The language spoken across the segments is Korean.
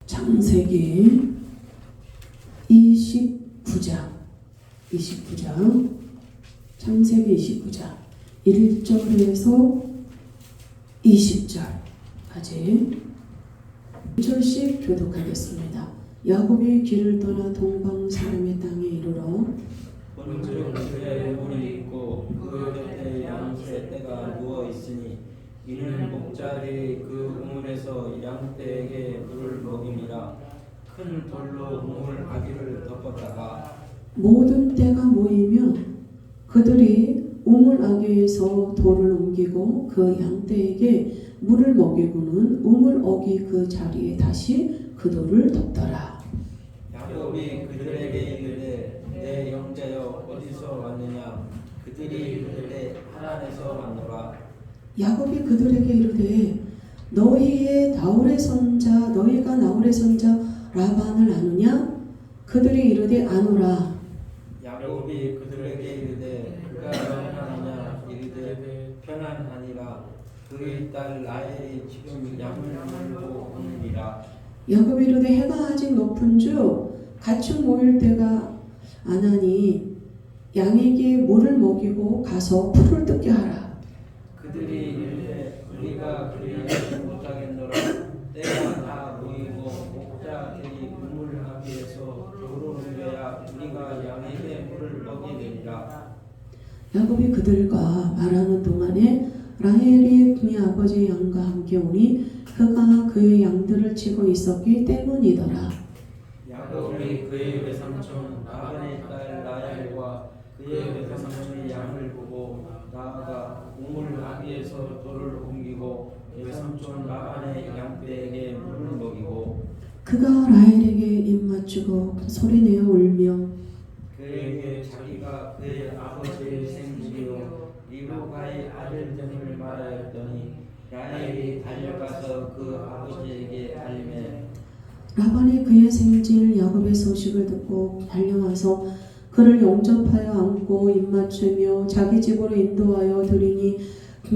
창세기 29장 창세기 29장 1절에서 20절까지 1절씩 교독하겠습니다. 야곱이 길을 떠나 동방 사람의 땅에 이르러 본즉 그의 물이 있고 그 곁에 양새 떼가 누워 있으니 이는 목자들이 그 우물에서 양떼에게 물을 먹임이라. 큰 돌로 우물 아기를 덮었다가 모든 떼가 모이면 그들이 우물 아귀에서 돌을 옮기고 그 양떼에게 물을 먹이고는 우물 어귀 그 자리에 다시 그 돌을 덮더라. 야곱이 그들에게 이르되 내 형제여 어디서 왔느냐. 그들이 이르되 하란에서 왔노라. 야곱이 그들에게 이르되 너희가 나홀의 선자 라반을 아느냐? 그들이 이르되 아노라. 야곱이 그들에게 이르되 그가 편안하냐. 이르되 편안하니라. 그의 딸 라헬이 지금 양을 물고 오느니라. 야곱이 이르되 해가 아직 높은즉 가축 모일 때가 안하니 양에게 물을 먹이고 가서 풀을 뜯게 하라. 그들이 이르되 우리가 그리하지 못하겠노라. 때가 다 모이고 목자들이 우물 아귀에서 돌을 옮겨야 우리가 양에게 물을 먹이리라. 야곱이 그들과 말하는 동안에 라헬이 그의 아버지 양과 함께 오니 그가 그의 양들을 치고 있었기 때문이더라. 야곱이 그의 외삼촌 라반의 딸 라헬과 그의 외삼촌의 양을 보고 나아가 우물 아귀에서 돌을 옮기고 외삼촌 라반의 양떼에게 물을 먹이고 그가 라헬에게 입맞추고 소리내어 울며 그에게 자기가 그의 아버지의 생질이요 리브가의 아들됨을 말하였더니 라헬이 달려가서 그 아버지에게 알리매 라반이 그의 생질 야곱의 소식을 듣고 달려와서 그를 영접하여 안고 입맞추며 자기 집으로 인도하여 드리니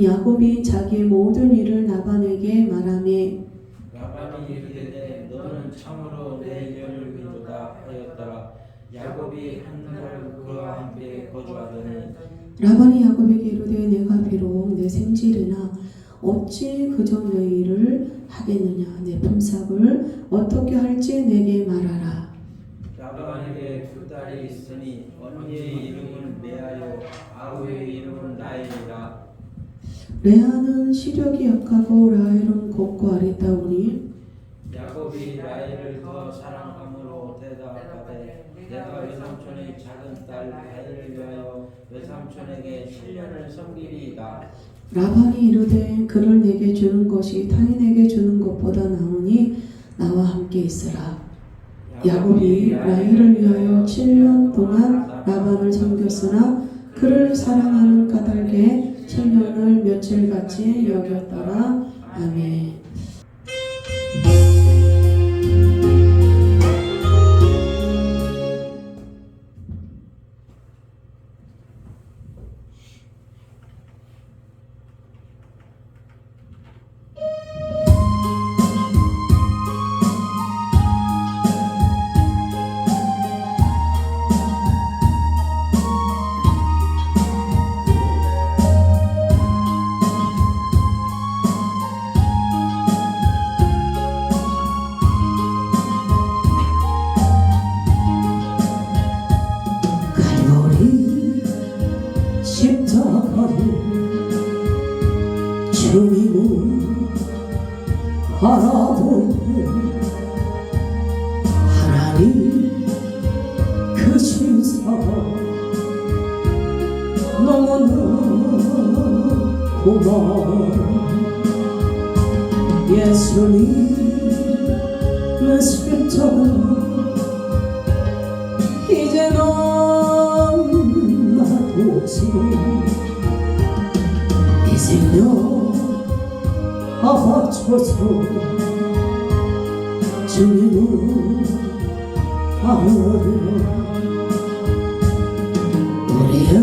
야곱이 자기의 모든 일을 라반에게 말하매 라반이 이르되 너는 참으로 내 년을 이루다 하였더라. 야곱이 한 달 그와 함께 거주하더니 라반이 야곱에게 이르되 내가 비록 내 생질이나 어찌 그저 내 일을 하겠느냐. 내 품삯을 어떻게 할지 내게 말하라. 라반에게 두 딸이 있으니 언니의 이름은 레아요 아우의 이름은 라헬이라. 레아는 시력이 약하고 라헬은 곱고 아리따우니 야곱이 라헬을 더 사랑함으로 대답하되 내가 외삼촌의 작은 딸 라헬을 위하여 외삼촌에게 7년을 섬기리이다. 라반이 이르되 그를 내게 주는 것이 타인에게 주는 것보다 나으니 나와 함께 있으라. 야곱이 라헬을 위하여 7년 동안 라반을 섬겼으나 그를 사랑하는 까닭에 7년을 며칠같이 여겼더라. 아멘. 주님을 바라보는 하나님 그 신사 너무나 고마워. 예수님의 십자가 이제 넌 나도지 이 생명 바쳐서 주님을 바라보려 우리의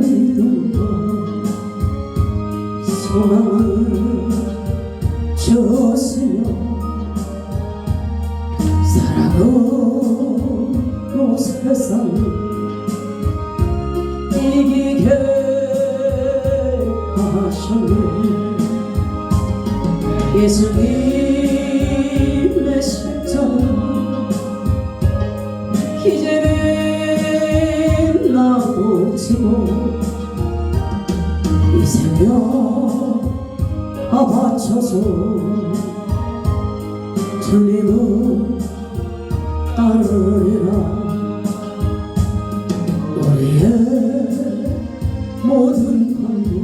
믿음과 소망을 주었으며 땅으로 세상 이기게 하셨네. 예수님의 십자가 이제는 나도 지고 이 생명 바쳐서 주님은 따르리라. 우리의 모든 간구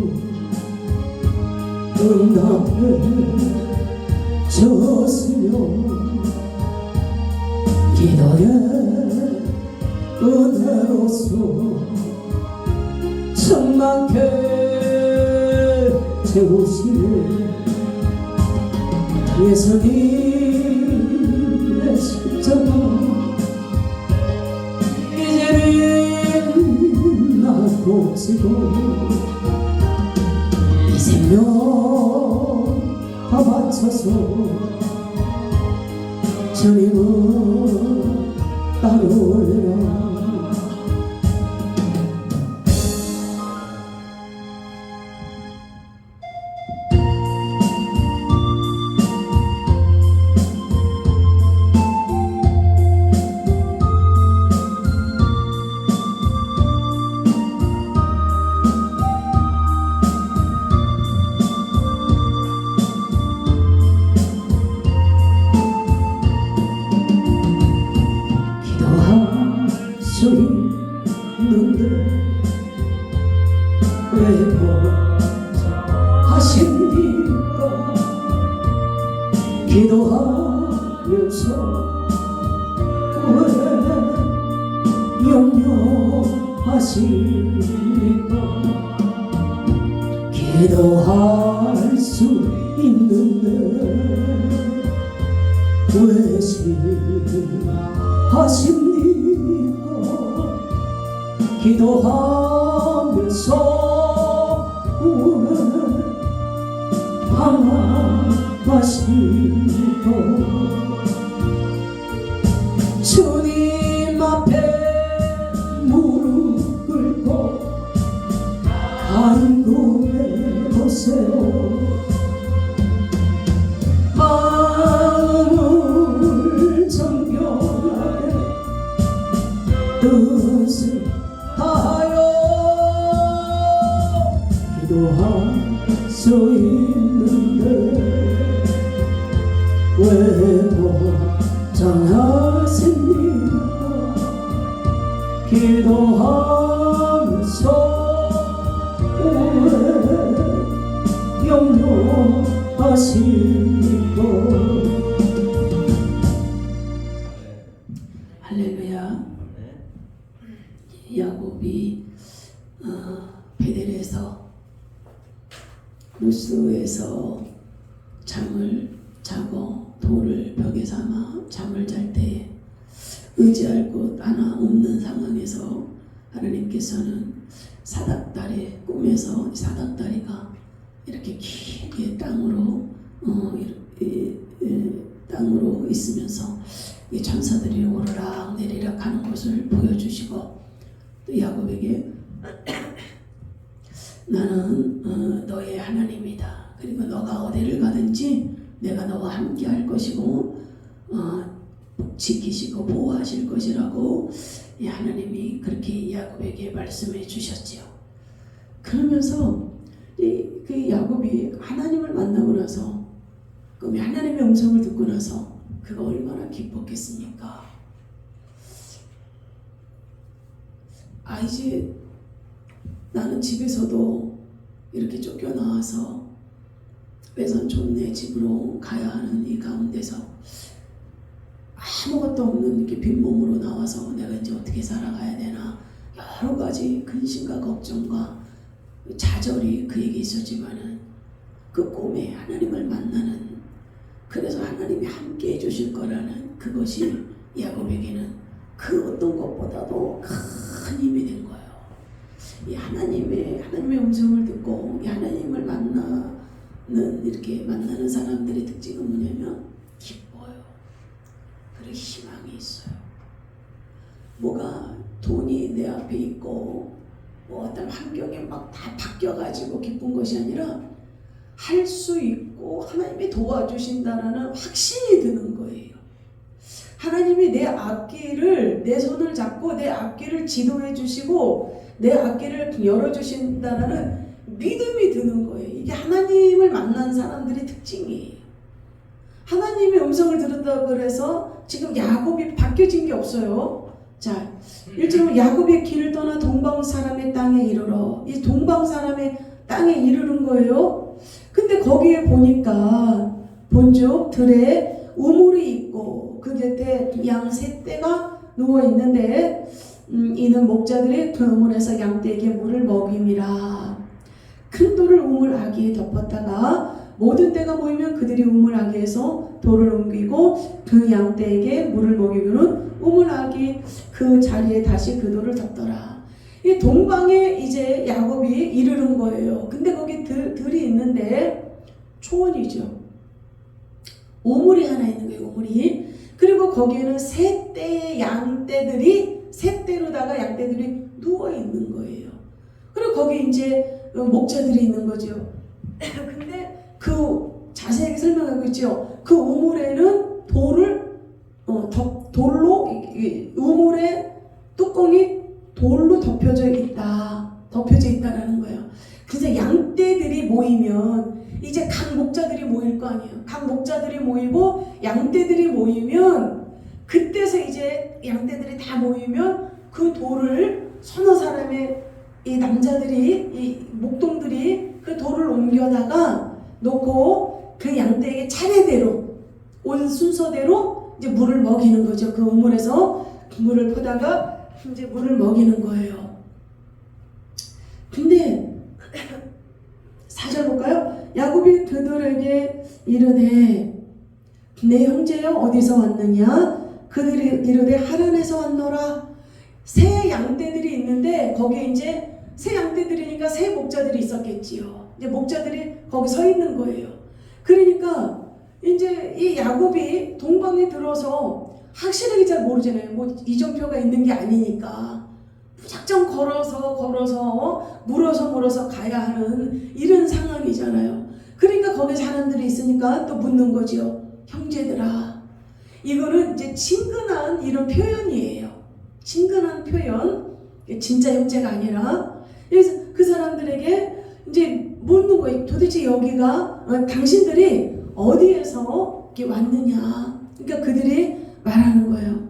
응답해 줬으며 기도의 은혜로서 충만케 채우시네. 예수님의 십자가 이제는 나도 지고 이 생명 다 바쳐서 주님은 따르리라. 수 있는데 왜 하십니까? 기도하면서 왜 염려하십니까? 기도할 수 있는데 왜 싫어하십니까? 기도하면서 왜 방황하시고 주님 앞에 무릎 꿇고 간구해 보세요. 마음을 정결하게 뜻을 다하여 기도할 수 있는데 왜 걱정하십니까? 기도하면서 왜 염려하십니까? 할렐루야. 야곱이 베델에서 루스에서 잠을 자고 돌을 벽에 삼아 잠을 잘 때에 의지할 곳 하나 없는 상황에서 하나님께서는 사닥다리 꿈에서 사닥다리가 이렇게 길게 땅으로 땅으로 있으면서 천사들이 오르락 내리락 하는 것을 보여주시고 또 야곱에게 나는 너의 하나님이다. 그리고 너가 어디를 가든지 내가 너와 함께 할 것이고 지키시고 보호하실 것이라고 하나님이 그렇게 야곱에게 말씀해 주셨지요. 그러면서 그 야곱이 하나님을 만나고 나서 그럼 하나님의 음성을 듣고 나서 그가 얼마나 기뻤겠습니까? 이제 나는 집에서도 이렇게 쫓겨나와서 외삼촌네 집으로 가야 하는 이 가운데서 아무것도 없는 이렇게 빈몸으로 나와서 내가 이제 어떻게 살아가야 되나 여러 가지 근심과 걱정과 좌절이 그에게 있었지만은 그 꿈에 하나님을 만나는 그래서 하나님이 함께 해주실 거라는 그것이 야곱에게는 그 어떤 것보다도 큰 힘이 된 거예요. 이 하나님의 음성을 듣고 이 하나님을 이렇게 만나는 사람들의 특징은 뭐냐면 기뻐요. 그리고 희망이 상황이 있어요. 뭐가 돈이 내 앞에 있고 뭐 어떤 환경이 막 다 바뀌어가지고 기쁜 것이 아니라 할 수 있고 하나님이 도와주신다라는 확신이 드는 거예요. 하나님이 내 앞길을, 내 손을 잡고 내 앞길을 지도해 주시고 내 앞길을 열어주신다라는 믿음이 드는 거예요. 이게 하나님을 만난 사람들의 특징이에요. 하나님의 음성을 들었다고 그래서 지금 야곱이 바뀌어진 게 없어요. 자, 1절은 야곱의 길을 떠나 동방 사람의 땅에 이르러. 이 동방 사람의 땅에 이르는 거예요. 근데 거기에 보니까 본즉 들에 우물이 있고 그 곁에 양 세 떼가 누워 있는데 이는 목자들이 그 우물에서 양떼에게 물을 먹임이라. 큰 돌을 우물 아기에 덮었다가 모든 떼가 모이면 그들이 우물 아기에서 돌을 옮기고 그 양떼에게 물을 먹이고는 우물 아기 그 자리에 다시 그 돌을 덮더라. 이 동방에 이제 야곱이 이르는 거예요. 근데 거기 들이 있는데 초원이죠. 우물이 하나 있는 거예요. 우물이. 그리고 거기에는 세 떼의 양떼들이 세 떼로다가 양떼들이 누워 있는 거예요. 그리고 거기 이제 목자들이 있는 거죠. 근데 그 자세하게 설명하고 있죠. 그 우물에는 돌로 우물의 뚜껑이 돌로 덮여져 있다라는 거예요. 그래서 양떼들이 모이면 이제 각 목자들이 모일 거 아니에요. 각 목자들이 모이고 양떼들이 모이면 그때서 이제 양떼들이 다 모이면 그 돌을 서너 사람의 이 남자들이 이 목동들이 그 돌을 옮겨다가 놓고 그 양떼에게 차례대로 온 순서대로 이제 물을 먹이는 거죠. 그 우물에서 물을 퍼다가 이제 물을 먹이는 거예요. 근데 4절 볼까요? 야곱이 그들에게 이르되 내 형제여 어디서 왔느냐? 그들이 이르되 하란에서 왔노라. 새 양떼들이 있는데 거기에 이제 새 양떼들이니까 새 목자들이 있었겠지요. 이제 목자들이 거기 서 있는 거예요. 그러니까 이제 이 야곱이 동방에 들어서 확실하게 잘 모르잖아요. 뭐 이정표가 있는 게 아니니까 무작정 걸어서 물어서 가야 하는 이런 상황이잖아요. 그러니까 거기 사람들이 있으니까 또 묻는 거죠. 형제들아. 이거는 이제 친근한 이런 표현이에요. 친근한 표현. 진짜 형제가 아니라. 그래서 그 사람들에게 이제 묻는 거예요. 도대체 여기가 당신들이 어디에서 이렇게 왔느냐. 그러니까 그들이 말하는 거예요.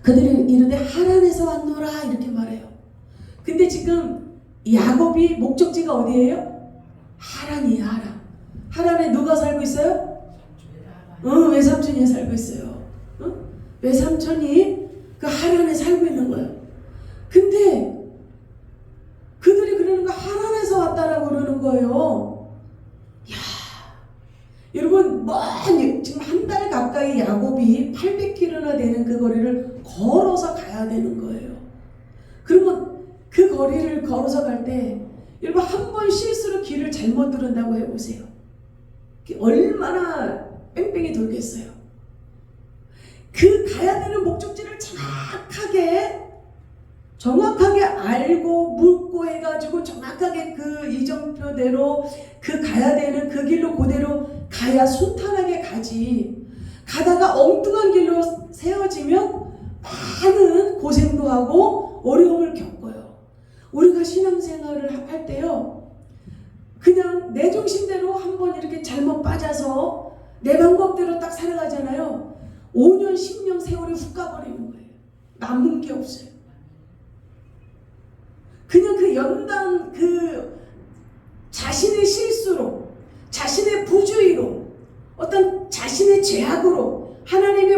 그들이 이르되 하란에서 왔노라 이렇게 말해요. 근데 지금 야곱이 목적지가 어디예요? 하란이에요. 하란. 하란에 누가 살고 있어요? 외삼촌이 살고 있어요. 외삼촌이 그 하란에 살고 있는 거예요. 근데 그들이 그러는 거 하란에서 왔다라고 그러는 거예요. 야, 여러분 지금 한 달 가까이 야곱이 800km나 되는 그 거리를 걸어서 가야 되는 거예요. 그러면 그 거리를 걸어서 갈 때 여러분 한 번 실수로 길을 잘못 들은다고 해보세요. 얼마나 뺑뺑이 돌겠어요. 그 가야 되는 목적지를 정확하게 알고 묻고 해가지고 정확하게 그 이정표대로 그 가야 되는 그 길로 그대로 가야 순탄하게 가지. 가다가 엉뚱한 길로 세워지면 많은 고생도 하고 어려움을 겪어요. 우리가 신앙생활을 할 때요, 그냥 내 중심대로 한번 이렇게 잘못 빠져서 내 방법대로 딱 살아가잖아요. 5년 10년 세월이 훅 가버리는 거예요. 남은 게 없어요. 그냥 그 연단 자신의 실수로, 자신의 부주의로, 어떤 자신의 죄악으로, 하나님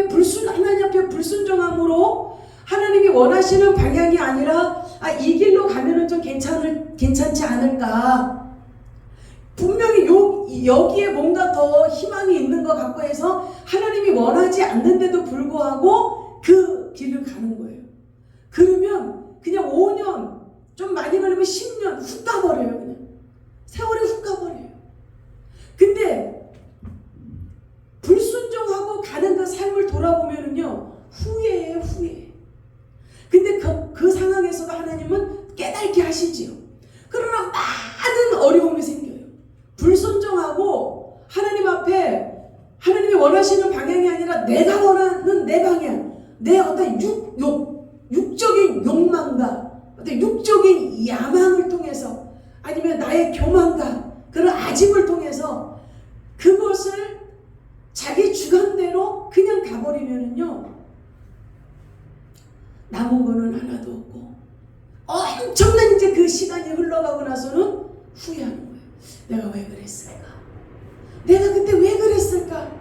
앞에 불순종함으로 하나님이 원하시는 방향이 아니라 이 길로 가면은 좀 괜찮지 않을까. 분명히 여기에 뭔가 더 희망이 있는 것 같고 해서 하나님이 원하지 않는데도 불구하고 그 길을 가는 거예요. 그러면 그냥 5년, 좀 많이 걸리면 10년 훅 가버려요. 그냥 세월이 훅 가버려요. 근데 불순종하고 가는 그 삶을 돌아보면은요, 후회예요, 후회. 근데 그 상황에서도 하나님은 깨닫게 하시지요. 그러나 많은 어려움이 생겨요. 불순종하고 하나님 앞에 하나님이 원하시는 방향이 아니라 내가 원하는 내 방향, 내 어떤 육적인 욕망과 어떤 육적인 야망을 통해서 아니면 나의 교만과 그런 아집을 통해서 그것을 자기 주관대로 그냥 가버리면은요, 남은 거는 하나도 없고 엄청난 이제 그 시간이 흘러가고 나서는 후회하는 거예요. 내가 왜 그랬을까? 내가 그때 왜 그랬을까?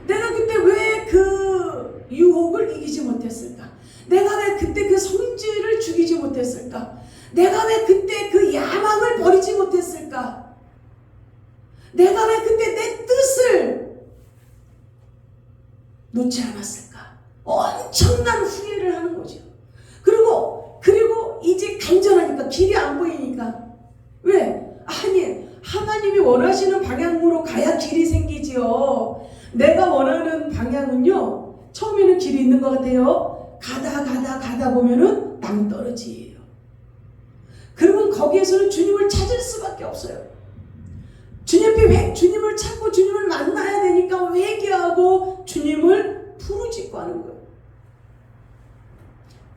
내가 그때 왜 그 유혹을 이기지 못했을까? 내가 왜 그때 그 성질을 죽이지 못했을까? 내가 왜 그때 그 야망을 버리지 못했을까? 내가 왜 그때 내 뜻을 놓지 않았을까? 엄청난 후회를 하는 거죠. 그리고 이제 간절하니까 길이 안 보이니까 왜? 아니, 하나님이 원하시는 방향으로 가야 길이 생기지요. 내가 원하는 방향은요, 처음에는 길이 있는 것 같아요. 가다 보면은 낭떠러지예요. 그러면 거기에서는 주님을 찾을 수밖에 없어요. 주님을 찾고 주님을 만나야 되니까 회개하고 주님을 부르짖고 하는 거예요.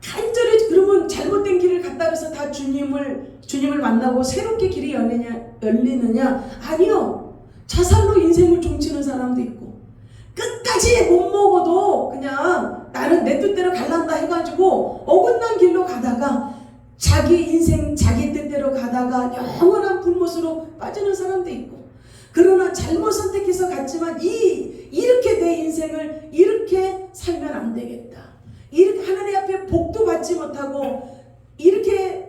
간절히. 그러면 잘못된 길을 갔다 그래서 다 주님을 만나고 새롭게 길이 열리느냐? 아니요. 자살로 인생을 종치는 사람도 있고, 끝까지 못 먹어도 그냥 나는 내 뜻대로 갈란다 해가지고 어긋난 길로 가다가 자기 인생 자기 뜻대로 가다가 영원한 불못으로 빠지는 사람도 있고, 그러나 잘못 선택해서 갔지만 이렇게 내 인생을 이렇게 살면 안 되겠다, 이렇게 하나님 앞에 복도 받지 못하고 이렇게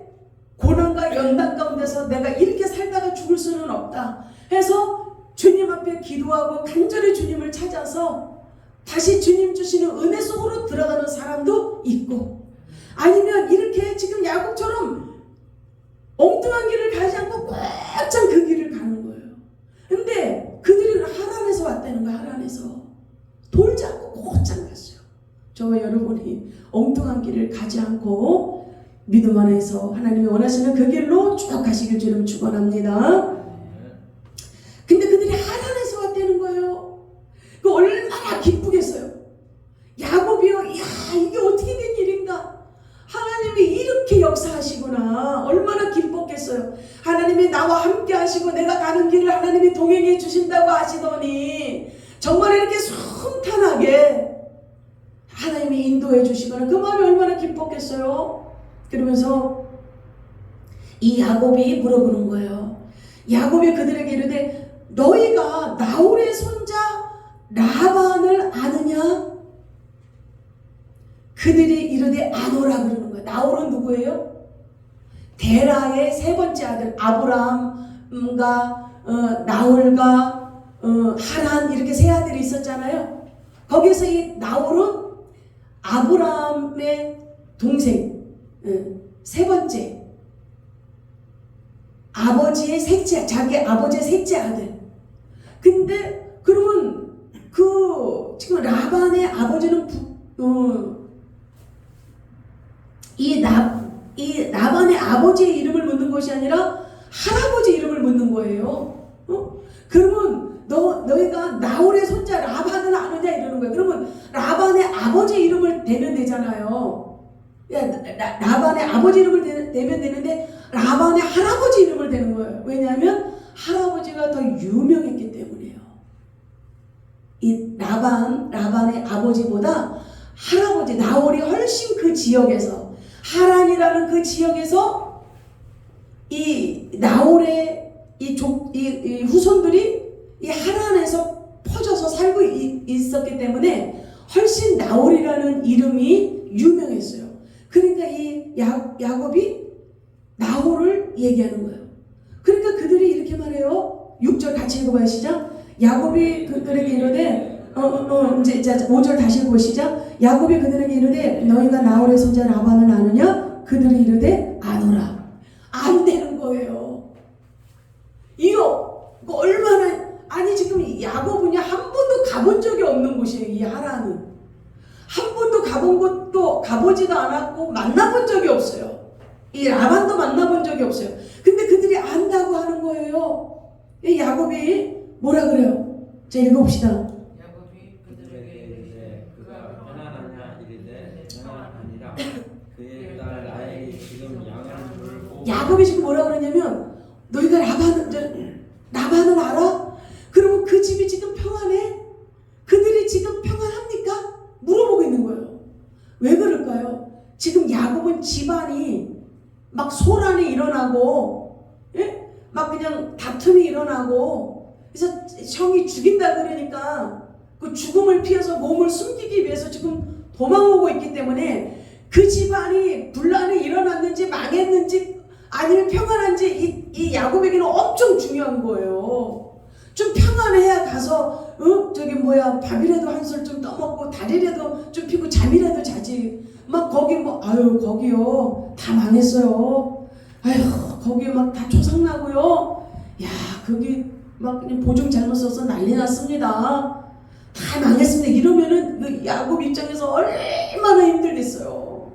고난과 연단 가운데서 내가 이렇게 살다가 죽을 수는 없다 해서 주님 앞에 기도하고 간절히 주님을 찾아서 다시 주님 주시는 은혜 속으로 들어가는 사람도 있고, 아니면 이렇게 지금 야곱처럼 엉뚱한 길을 가지 않고 꽉찬 그 길을 가는 거예요. 근데 그들이 하란에서 왔다는 거야. 하란에서 돌지 않고 곧장 갔어요. 저와 여러분이 엉뚱한 길을 가지 않고 믿음 안에서 하나님이 원하시는 그 길로 쭉 가시길 주님 축원합니다. 근데 그들이 하란에서 왔다는 거예요. 그 얼마나 기쁘겠어요. 야곱이요, 이야, 이게 어떻게 된 일인가? 하나님이 이렇게 역사하시구나. 얼마나 기뻤겠어요. 하나님이 나와 함께 하시고 내가 가는 길을 하나님이 동행해 주신다고 하시더니 정말 이렇게 순탄하게 하나님이 인도해 주시거나 그 마음이 얼마나 기뻤겠어요. 그러면서 이 야곱이 물어보는 거예요. 야곱이 그들에게 이르되 너희가 나홀의 손자 라반을 아느냐? 그들이 이르되 아노라 그러는 거예요. 나홀은 누구예요? 데라의 세 번째 아들 아브람과 나홀과 하란, 이렇게 세 아들이 있었잖아요. 거기서 이 나홀은 아브람의 동생, 세 번째, 아버지의 셋째, 자기 아버지의 셋째 아들. 근데 그러면 지금 라반의 아버지는 이 라반의 아버지의 이름을 묻는 것이 아니라 할아버지 이름을 묻는 거예요. 그러면 너희가 나홀의 손자 라반을 아느냐 이러는 거예요. 그러면 라반의 아버지 이름을 대면 되잖아요. 라반의 아버지 이름을 대면 되는데 라반의 할아버지 이름을 대는 거예요. 왜냐하면 할아버지가 더 유명했기 때문이에요. 이 라반의 아버지보다 할아버지 나홀이 훨씬 그 지역에서, 하란이라는 그 지역에서 이 나홀의 이 후손들이 이 하란에서 퍼져서 살고 있었기 때문에 훨씬 나홀이라는 이름이 유명했어요. 그러니까 이 야곱이 나홀을 얘기하는 거예요. 그러니까 그들이 이렇게 말해요. 6절 같이 읽어봐요. 시작. 야곱이 그들에게 이르되 이제 5절 다시 읽고 시작. 야곱이 그들에게 이르되 너희가 나홀의 손자 라반을 아느냐? 그들이 이르되 아노라. 안 되는 거예요. 이거 얼마나, 아니 지금 야곱은요 한 번도 가본 적이 없는 곳이에요. 이 하란은 한 번도 가본 곳도 가보지도 않았고 만나본 적이 없어요. 이 라반도 만나본 적이 없어요. 근데 그들이 안다고 하는 거예요. 이 야곱이 뭐라 그래요? 자, 읽어봅시다. 야곱이 그들에게 이르되 그가 편안하냐 이르되 편안하니라. 그의 딸 라헬이 지금 양을 물고 야곱이 지금 뭐라 그러냐면 너희가 라반을 알아? 그러면 그 집이 지금 평안해? 그들이 지금 평안합니까? 물어보고 있는 거예요. 왜 그럴까요? 지금 야곱은 집안이 막 소란이 일어나고, 예? 막 그냥 다툼이 일어나고, 그래서 형이 죽인다 그러니까 그 죽음을 피해서 몸을 숨기기 위해서 지금 도망오고 있기 때문에 그 집안이 분란이 일어났는지 망했는지 아니면 평안한지 이 야곱에게는 엄청 중요한 거예요. 좀 평안해야 가서 밥이라도 한술 좀 떠먹고 다리라도 좀 피고 잠이라도 자지. 막 거기 거기요 다 망했어요. 아휴 거기 막 다 조상나고요. 야 거기 막 그냥 보증 잘못 써서 난리 났습니다. 다 망했습니다. 이러면은 그 야곱 입장에서 얼마나 힘들겠어요.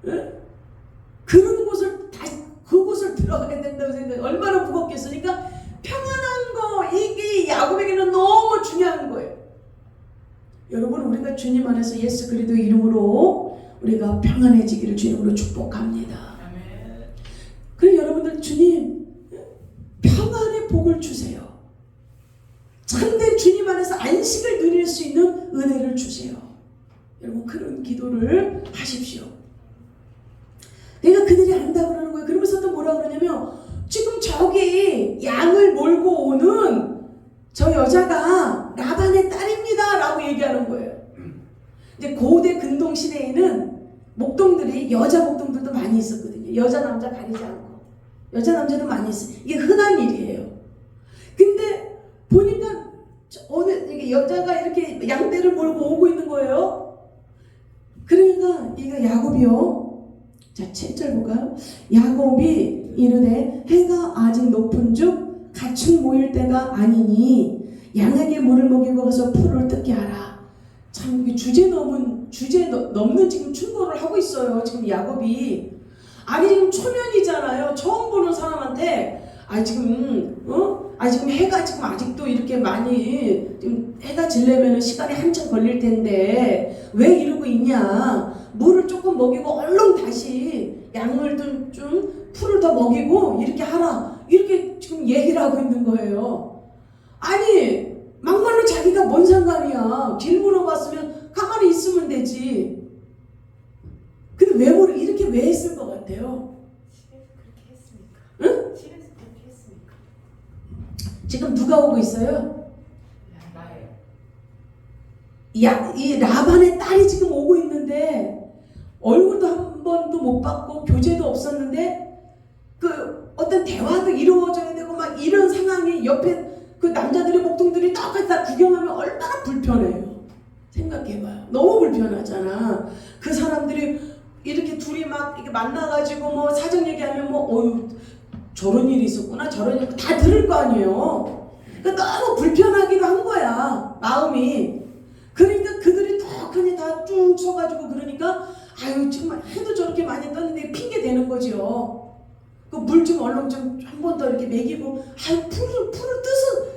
예? 그곳을 들어가게 된다고 생각해 얼마나 무겁겠어요. 그러니까 평안한 거 이게 야곱에게는 너무 중요한 거예요. 여러분 우리가 주님 안에서 예수 그리스도 이름으로 우리가 평안해지기를 주님으로 축복합니다. 그럼 여러분들 주님 평안의 복을 주세요. 참된 주님 안에서 안식을 누릴 수 있는 은혜를 주세요. 여러분 그런 기도를 하십시오. 내가 그들이 안다 그러는 거예요. 그러면서 또 뭐라 그러냐면 지금 저기 양을 몰고 오는 저 여자가 라반의 딸입니다 라고 얘기하는 거예요. 이제 고대 근동 시대에는 목동들이 여자 목동들도 많이 있었거든요. 여자 남자 가리지 않고 여자 남자도 많이 있어요. 이게 흔한 일이에요. 근데 보니까 어느 여자가 이렇게 양떼를 몰고 오고 있는 거예요. 그러니까 이거 야곱이요. 자, 7절 볼까요? 야곱이 이르되 해가 아직 높은즉 가축 모일 때가 아니니 양에게 물을 먹이고 가서 풀을 뜯게 하라. 참 주제 넘는 지금 충고를 하고 있어요. 지금 야곱이 아니 지금 초면이잖아요. 처음 보는 사람한테 지금 해가 지금 아직도 이렇게 많이 지금 해가 질려면 시간이 한참 걸릴 텐데 왜 이러고 있냐? 물을 조금 먹이고 얼른 다시 양을 좀 풀을 더 먹이고 이렇게 하라. 이렇게 지금 얘기를 하고 있는 거예요. 아니 막말로 자기가 뭔 상관이야. 길 물어봤으면 가만히 있으면 되지. 근데 이렇게 왜 했을 것 같아요? 집에서 그렇게 했습니까? 응? 집에서 그렇게 했습니까? 지금 누가 오고 있어요? 나예요. 이 라반의 딸이 지금 오고 있는데 얼굴도 한 번도 못 봤고 교제도 없었는데 그 어떤 대화도 이루어져야 되고 막 이런 상황이 옆에 그 남자들의 목동들이 똑같이 다 구경하면 얼마나 불편해요. 생각해봐요. 너무 불편하잖아. 그 사람들이 이렇게 둘이 막 이렇게 만나가지고 뭐 사정 얘기하면 저런 일이 있었구나 저런 일 다 들을 거 아니에요. 그러니까 너무 불편하기도 한 거야 마음이. 그러니까 그들이 턱하니 다 쭉 서가지고 그러니까 정말 해도 저렇게 많이 떴는데 핑계 대는 거죠. 그 물 좀 얼른 좀 한 번 더 이렇게 먹이고 풀을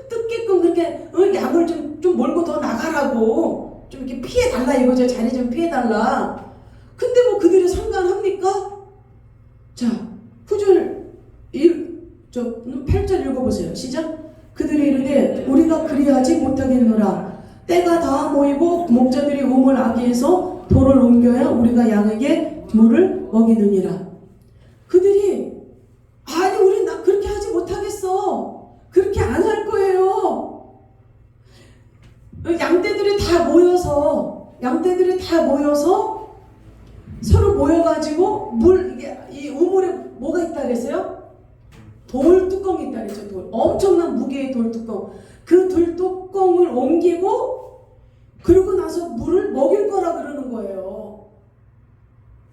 뜯게끔 그렇게 양을 좀 몰고 더 나가라고 좀 이렇게 피해 달라 이거죠. 자리 좀 피해 달라. 근데 뭐 그들이 상관합니까? 자, 8절 읽어보세요. 시작. 그들이 이르되 우리가 그리하지 못하겠노라. 때가 다 모이고 목자들이 우물 아기에서 돌을 옮겨야 우리가 양에게 물을 먹이느니라. 그들이 우리 그렇게 하지 못하겠어. 그렇게 안 할 거예요. 양떼들이 다 모여서 서로 모여가지고 이 우물에 뭐가 있다 그랬어요? 돌 뚜껑이 있다 그랬죠. 엄청난 무게의 돌 뚜껑. 그 돌 뚜껑을 옮기고 그러고 나서 물을 먹일 거라 그러는 거예요.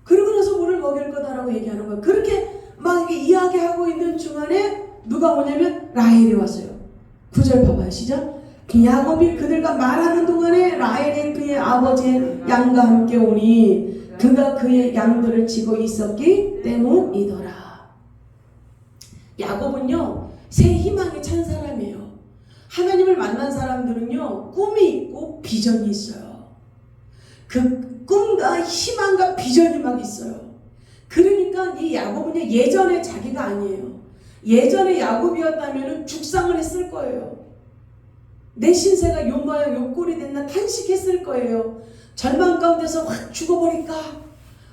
그러고 나서 물을 먹일 거다라고 얘기하는 거예요. 그렇게 막 이야기하고 있는 중간에 누가 오냐면 라헬이 왔어요. 9절 봐봐요. 시작. 야곱이 그들과 말하는 동안에 라헬이 그의 아버지의 양과 함께 오니 그가 그의 양들을 지고 있었기 때문이더라. 야곱은요, 새 희망에 찬 사람이에요. 하나님을 만난 사람들은요, 꿈이 있고 비전이 있어요. 그 꿈과 희망과 비전이 막 있어요. 그러니까 이 야곱은요, 예전에 자기가 아니에요. 예전에 야곱이었다면 죽상을 했을 거예요. 내 신세가 요 모양 요 꼴이 됐나 탄식했을 거예요. 절망 가운데서 확 죽어버릴까?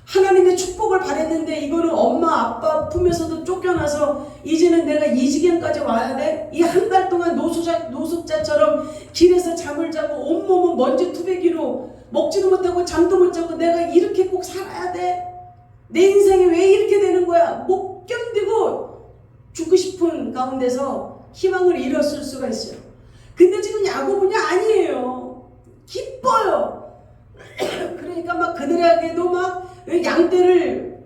하나님의 축복을 바랬는데 이거는 엄마 아빠 품에서도 쫓겨나서 이제는 내가 이 지경까지 와야 돼? 이 한 달 동안 노숙자처럼 길에서 잠을 자고 온몸은 먼지 투배기로 먹지도 못하고 잠도 못 자고 내가 이렇게 꼭 살아야 돼? 내 인생이 왜 이렇게 되는 거야? 못 견디고 죽고 싶은 가운데서 희망을 잃었을 수가 있어요. 근데 지금 야곱은요, 아니에요. 기뻐요. 그러니까 막 그들에게도 막 양떼를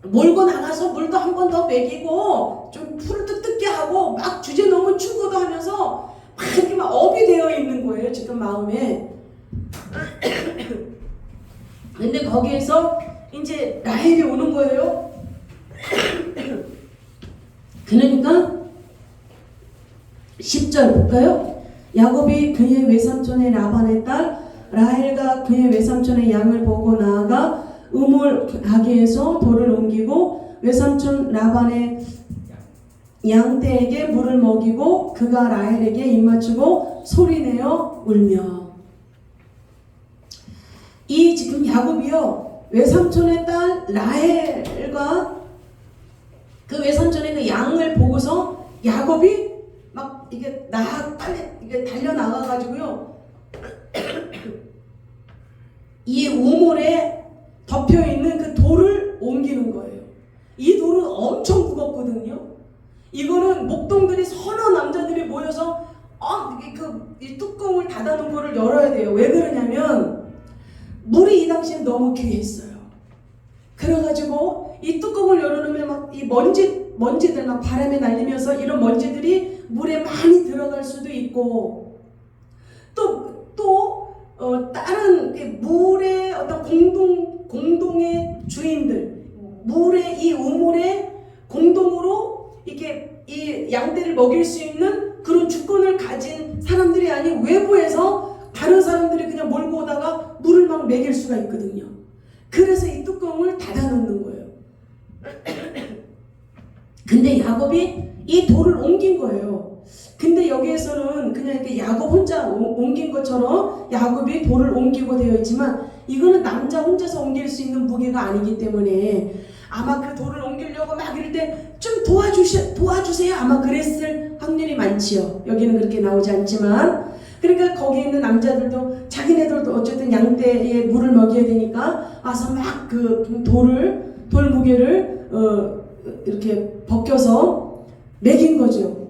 몰고 나가서 물도 한 번 더 먹이고 좀 풀을 뜯게 하고 막 주제 넘은 충고도 하면서 막 이렇게 막 업이 되어 있는 거예요, 지금 마음에. 근데 거기에서 이제 라헬이 오는 거예요. 그러니까 10절 볼까요? 야곱이 그의 외삼촌의 라반의 딸 라헬과 그의 외삼촌의 양을 보고 나아가 우물 가게에서 돌을 옮기고 외삼촌 라반의 양떼에게 물을 먹이고 그가 라헬에게 입맞추고 소리내어 울며. 이 지금 야곱이요, 외삼촌의 딸 라헬과 그 외삼촌의 그 양을 보고서 야곱이 막 이게 빨리 이게 달려 나가가지고요, 이 우물에 덮여 있는 그 돌을 옮기는 거예요. 이 돌은 엄청 무겁거든요. 이거는 목동들이 서너 남자들이 모여서 이 뚜껑을 닫아놓은 거를 열어야 돼요. 왜 그러냐면 물이 이 당시엔 너무 귀했어요. 그래가지고 이 뚜껑을 열어놓으면 막 이 먼지들 막 바람에 날리면서 이런 먼지들이 물에 많이 들어갈 수도 있고 또 다른 물의 어떤 공동의 주인들, 이 우물에 공동으로 이렇게 이 양떼를 먹일 수 있는 그런 주권을 가진 사람들이 아닌 외부에서 다른 사람들이 그냥 몰고 오다가 물을 막 먹일 수가 있거든요. 그래서 이 뚜껑을 닫아놓는 거예요. 근데 야곱이 이 돌을 옮긴 거예요. 근데 여기에서는 그냥 이렇게 야곱 혼자 옮긴 것처럼 야곱이 돌을 옮기고 되어 있지만 이거는 남자 혼자서 옮길 수 있는 무게가 아니기 때문에 아마 그 돌을 옮기려고 막 이럴 때 좀 도와주세요 아마 그랬을 확률이 많지요. 여기는 그렇게 나오지 않지만, 그러니까 거기 있는 남자들도 자기네들도 어쨌든 양떼에 물을 먹여야 되니까 와서 막 그 돌 무게를 이렇게 벗겨서 먹인 거죠.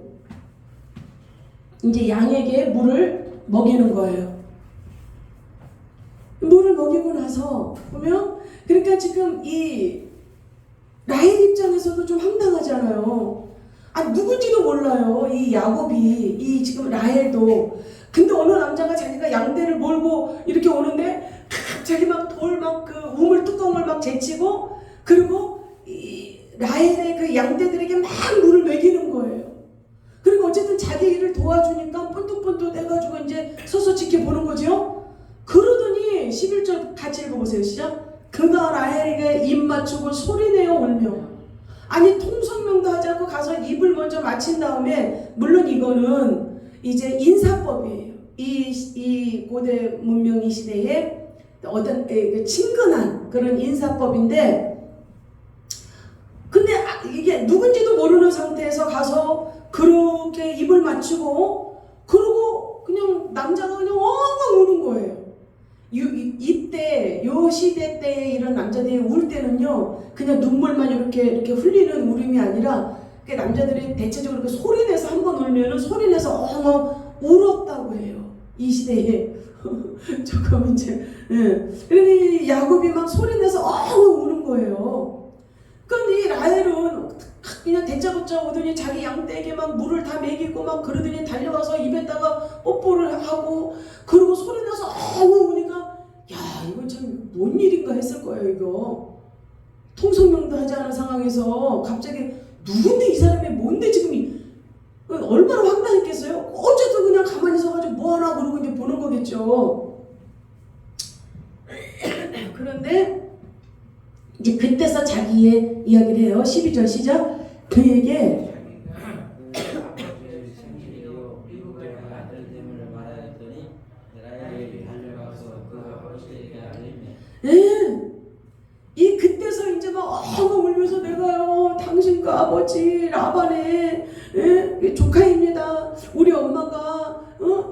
이제 양에게 물을 먹이는 거예요. 물을 먹이고 나서 보면, 그러니까 지금 이 라헬 입장에서도 좀 황당하잖아요. 누군지도 몰라요. 이 야곱이, 이 지금 라헬도. 근데 어느 남자가 자기가 양떼를 몰고 이렇게 오는데 갑자기 막 그 우물 뚜껑을 막 제치고, 그리고 이 라헬의 그 양떼들에게 막 물을 먹이는 거예요. 그리고 어쨌든 자기 일을 도와주니까 뻔뚝뻔뚝 해가지고 이제 서서 지켜보는 거죠. 그러더니 11절 같이 읽어보세요. 시작. 그가 라헬에게 입 맞추고 소리내어 울며. 아니, 통성명도 하지 않고 가서 입을 먼저 맞힌 다음에, 물론 이거는 이제 인사법이에요. 이 고대 문명 이 시대에 어떤 친근한 그런 인사법인데, 근데 이게 누군지도 모르는 상태에서 가서 그렇게 입을 맞추고, 그러고 그냥 남자가 그냥 엉엉 우는 거예요. 이때 요 시대 때 이런 남자들이 울 때는요, 그냥 눈물만 이렇게 흘리는 울음이 아니라, 그 남자들이 대체적으로 그 소리내서 한번 울면은 소리내서 엉엉 울었다고 해요. 이 시대에. 조금 이제, 그러니 야곱이 막 소리내서 엉엉 우는 거예요. 그런데 이 라헬은 그냥 대짜고짜 오더니 자기 양떼에게 막 물을 다 먹이고 막 그러더니 달려와서 입에다가 뽀뽀를 하고 그러고 소리 나서 우니까 야 이건 참 뭔 일인가 했을 거예요. 이거 통성명도 하지 않은 상황에서 갑자기 누군데 이 사람이 뭔데 지금 얼마나 황당했겠어요? 어쨌든 그냥 가만히 서가지고 뭐하나 그러고 이제 보는 거겠죠. 그런데 이제 그때서 자기의 이야기를 해요. 12절 시작. 그에게 아버지의 생일이요 미국의 아들됨을 말하였더니 내라에게 달려가서 그 아버지에게 알리매 예. 이 그때서 이제 막 울면서 내가요 당신과 아버지 라반의 조카입니다. 우리 엄마가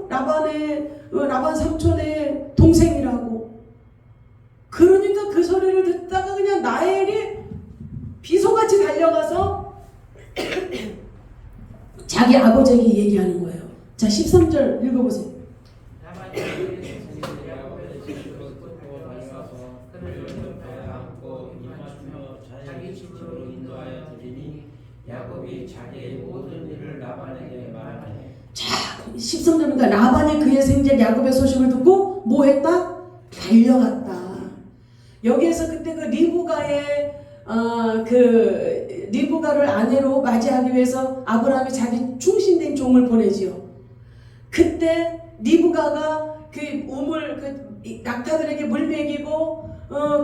라반 삼촌의 동생이라고. 그러니까 그 소리를 듣다가 그냥 나엘이 비소같이 달려가서 자기 아버지에게 얘기하는 거예요. 자 13절 읽어보세요. 야곱이 자기의 모든 일을 라반에게 말하네. 자 13절입니다. 라반이 그의 생제 야곱의 소식을 듣고 뭐 했다? 달려갔다. 여기에서 그때 그 리브가를 아내로 맞이하기 위해서 아브라함이 자기 충신된 종을 보내지요. 그때 리브가가 그 우물 낙타들에게 물 먹이고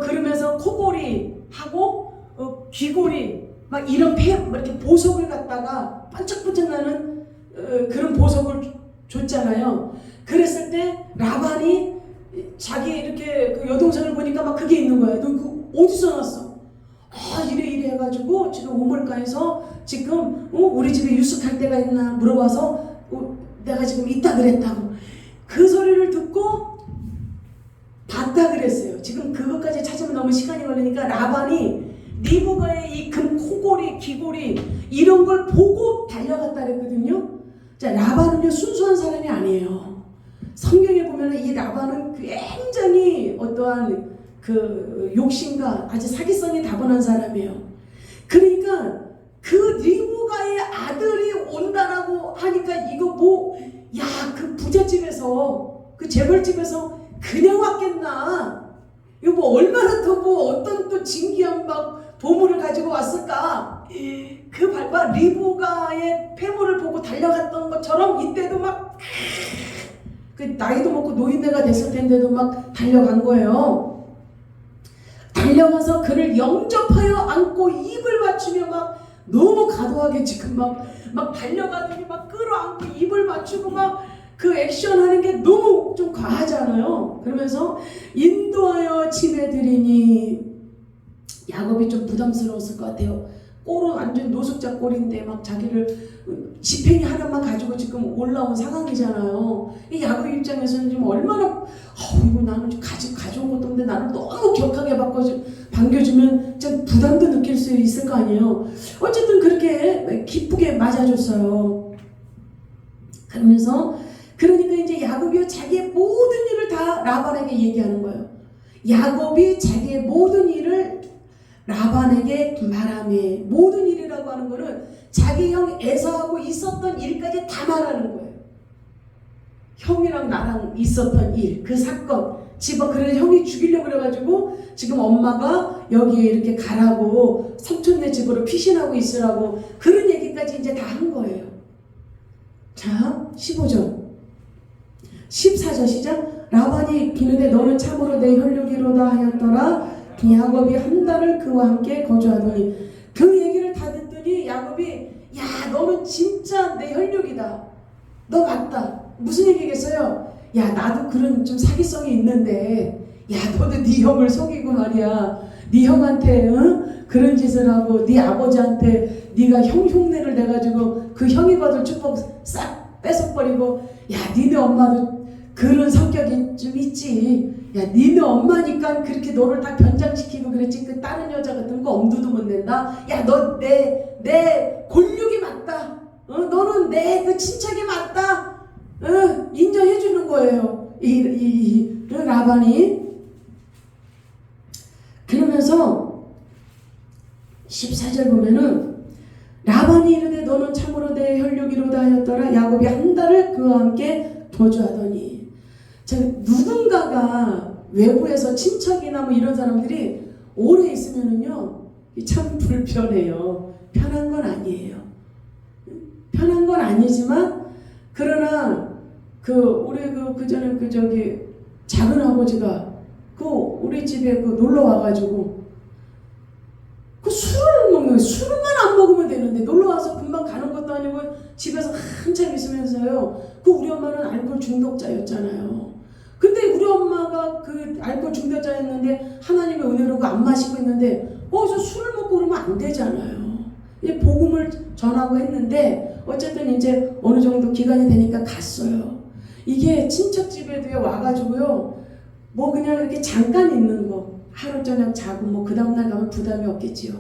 그러면서 코골이 하고 귀골이 막 이런 이렇게 보석을 갖다가 반짝반짝 나는 그런 보석을 줬잖아요. 그랬을 때 라반이 자기 이렇게 그 여동생을 보니까 막 그게 있는 거야. 너 그 어디서 났어? 이래 해가지고 지금 우물가에서 지금 우리 집에 유숙할 때가 있나 물어봐서 내가 지금 있다 그랬다고. 그 소리를 듣고 봤다 그랬어요. 지금 그것까지 찾으면 너무 시간이 걸리니까 라반이 리브가의 이 금 코골이 귀골이 이런 걸 보고 달려갔다 그랬거든요. 자 라반은요 순수한 사람이 아니에요. 성경에 보면 이 라반은 굉장히 어떠한 그 욕심과 아주 사기성이 다분한 사람이에요. 그러니까 그 리브가의 아들이 온다라고 하니까 이거 그 부잣집에서 그 재벌집에서 그냥 왔겠나? 이거 얼마나 더 어떤 또 진귀한 막 보물을 가지고 왔을까? 그 리브가의 폐물을 보고 달려갔던 것처럼 이때도 막 그 나이도 먹고 노인네가 됐을 텐데도 막 달려간 거예요. 달려가서 그를 영접하여 안고 입을 맞추며 막 너무 과도하게 지금 막 달려가더니 막 끌어안고 입을 맞추고 막 그 액션 하는 게 너무 좀 과하잖아요. 그러면서 인도하여 지내드리니 야곱이 좀 부담스러웠을 것 같아요. 꼴은 완전 노숙자 꼴인데 막 자기를 지팽이 하나만 가지고 지금 올라온 상황이잖아요. 이 야곱 입장에서는 지금 얼마나 이거 나는 가져온 것도 없는데 나를 너무 격하게 반겨주면 좀 부담도 느낄 수 있을 거 아니에요. 어쨌든 그렇게 기쁘게 맞아줬어요. 그러니까 이제 야곱이 자기의 모든 일을 다 라반에게 얘기하는 거예요. 야곱이 자기의 모든 일을 라반에게 말하며, 모든 일이라고 하는 거는 자기 형 에서하고 있었던 일까지 다 말하는 거예요. 형이랑 나랑 있었던 일, 그 사건, 그래서 형이 죽이려고 그래가지고 지금 엄마가 여기에 이렇게 가라고 삼촌네 집으로 피신하고 있으라고 그런 얘기까지 이제 다 한 거예요. 자 15절 14절 시작. 라반이 비는데 너는 참으로 내 혈육이로다 하였더라. 야곱이 한 달을 그와 함께 거주하더니, 그 얘기를 다 듣더니 야곱이 야 너는 진짜 내 혈육이다, 너 맞다. 무슨 얘기겠어요? 야 나도 그런 좀 사기성이 있는데 야 너도 네 형을 속이고 말이야, 네 형한테 그런 짓을 하고 네 아버지한테 네가 형 흉내를 내가지고 그 형이 받을 축복 싹 뺏어버리고, 야 니네 엄마도 그런 성격이 좀 있지. 야 니네 엄마니까 그렇게 너를 다 변장시키고 그랬지. 그 다른 여자 같은 거 엄두도 못 낸다. 야 너 내 골육이 맞다. 너는 내 그 친척이 맞다. 인정해 주는 거예요. 이 라반이. 그러면서 14절 보면은 라반이 이르되 너는 참으로 내 혈육이로다 하였더라. 야곱이 한 달을 그와 함께 거주하더니. 자, 누군가가 외부에서 친척이나 뭐 이런 사람들이 오래 있으면은요 참 불편해요. 편한 건 아니에요. 편한 건 아니지만 그러나 우리 그전에 저기 작은 아버지가 우리 집에 놀러 와가지고 술을 먹는 거예요. 술만 안 먹으면 되는데 놀러 와서 금방 가는 것도 아니고 집에서 한참 있으면서요. 우리 엄마는 알코올 중독자였잖아요. 근데 우리 엄마가 알코올 중독자였는데 하나님의 은혜로 안 마시고 있는데 거기서 술을 먹고 그러면 안 되잖아요. 이제 복음을 전하고 했는데 어쨌든 이제 어느 정도 기간이 되니까 갔어요. 이게 친척 집에도요 와가지고요 뭐 그냥 이렇게 잠깐 있는 거 하루 저녁 자고 뭐 그 다음날 가면 부담이 없겠지요.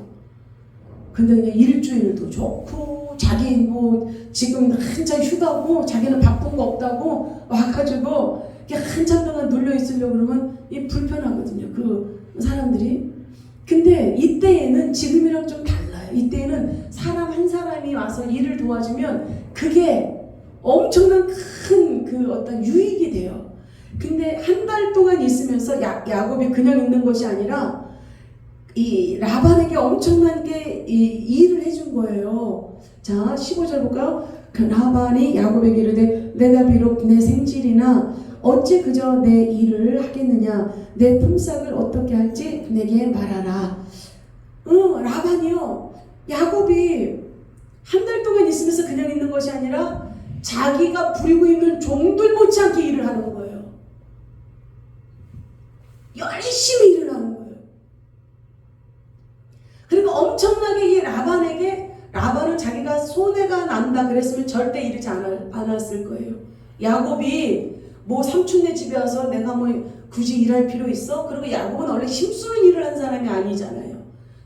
근데 그냥 일주일도 좋고 자기 뭐 지금 한참 휴가고 자기는 바쁜 거 없다고 와가지고 한참 동안 눌려 있으려고 그러면 이 불편하거든요. 사람들이. 근데 이때에는 지금이랑 좀 달라요. 이때에는 사람 한 사람이 와서 일을 도와주면 그게 엄청난 큰 어떤 유익이 돼요. 근데 한 달 동안 있으면서 야곱이 그냥 있는 것이 아니라 이 라반에게 엄청나게 일을 해준 거예요. 자, 15절 볼까요? 라반이 야곱에게 이르되 내가 비록 내 생질이나 어찌 그저 내 일을 하겠느냐. 내 품삯을 어떻게 할지 내게 말하라. 라반이요. 야곱이 한 달 동안 있으면서 그냥 있는 것이 아니라 자기가 부리고 있는 종들 못지않게 일을 하는 거예요. 열심히 일을 하는 거예요. 그러니까 엄청나게 이 라반은 자기가 손해가 난다 그랬으면 절대 이러지 않았을 거예요. 야곱이 뭐 삼촌네 집에 와서 내가 뭐 굳이 일할 필요 있어? 그리고 야곱은 원래 힘쓰는 일을 한 사람이 아니잖아요.